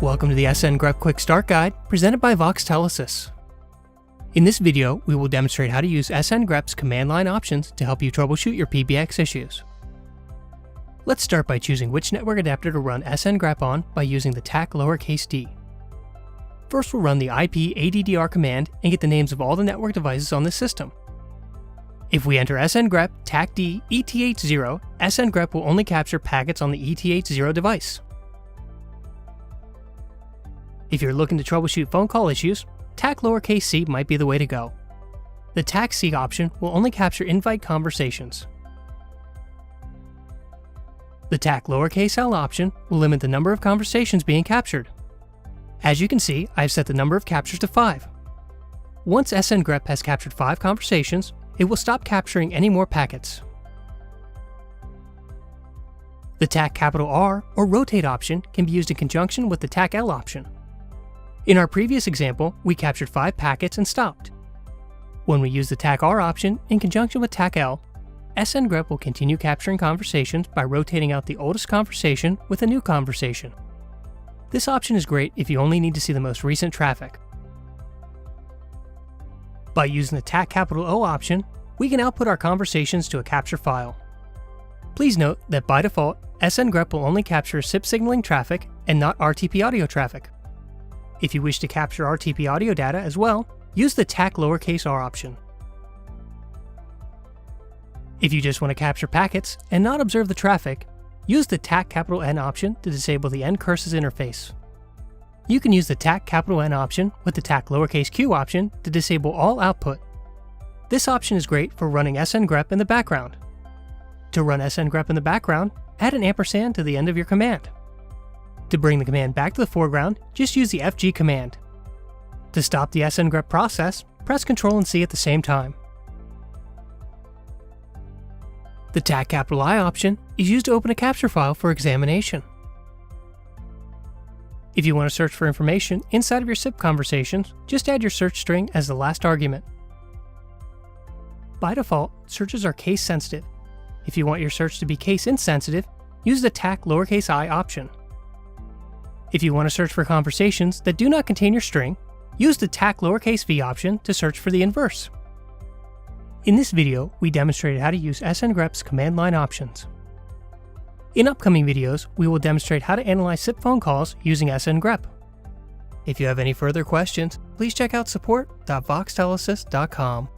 Welcome to the SNGREP Quick Start Guide presented by Voxtelesys. In this video, we will demonstrate how to use SNGREP's command line options to help you troubleshoot your PBX issues. Let's start by choosing which network adapter to run SNGREP on by using the TAC lowercase d. First, we'll run the IP addr command and get the names of all the network devices on this system. If we enter SNGREP TAC-D ETH0, SNGREP will only capture packets on the ETH0 device. If you're looking to troubleshoot phone call issues, TAC lowercase c might be the way to go. The TAC-C option will only capture invite conversations. The TAC lowercase l option will limit the number of conversations being captured. As you can see, I've set the number of captures to 5. Once SNGREP has captured 5 conversations, it will stop capturing any more packets. The TAC R or rotate option can be used in conjunction with the TAC L option. In our previous example, we captured 5 packets and stopped. When we use the TAC R option in conjunction with TAC L, SNGREP will continue capturing conversations by rotating out the oldest conversation with a new conversation. This option is great if you only need to see the most recent traffic. By using the TAC O option, we can output our conversations to a capture file. Please note that by default, SNGREP will only capture SIP signaling traffic and not RTP audio traffic. If you wish to capture RTP audio data as well, use the TAC lowercase r option. If you just want to capture packets and not observe the traffic, use the TAC N option to disable the N curses interface. You can use the TAC N option with the TAC lowercase q option to disable all output. This option is great for running SNGREP in the background. To run SNGREP in the background, add an ampersand to the end of your command. To bring the command back to the foreground, just use the FG command. To stop the SNGREP process, press Ctrl and C at the same time. The TAC I option is used to open a capture file for examination. If you want to search for information inside of your SIP conversations, just add your search string as the last argument. By default, searches are case sensitive. If you want your search to be case insensitive, use the TAC lowercase I option. If you want to search for conversations that do not contain your string, use the TAC lowercase v option to search for the inverse. In this video, we demonstrated how to use SNGREP's command line options. In upcoming videos, we will demonstrate how to analyze SIP phone calls using SNGREP. If you have any further questions, please check out support.voxtelesys.com.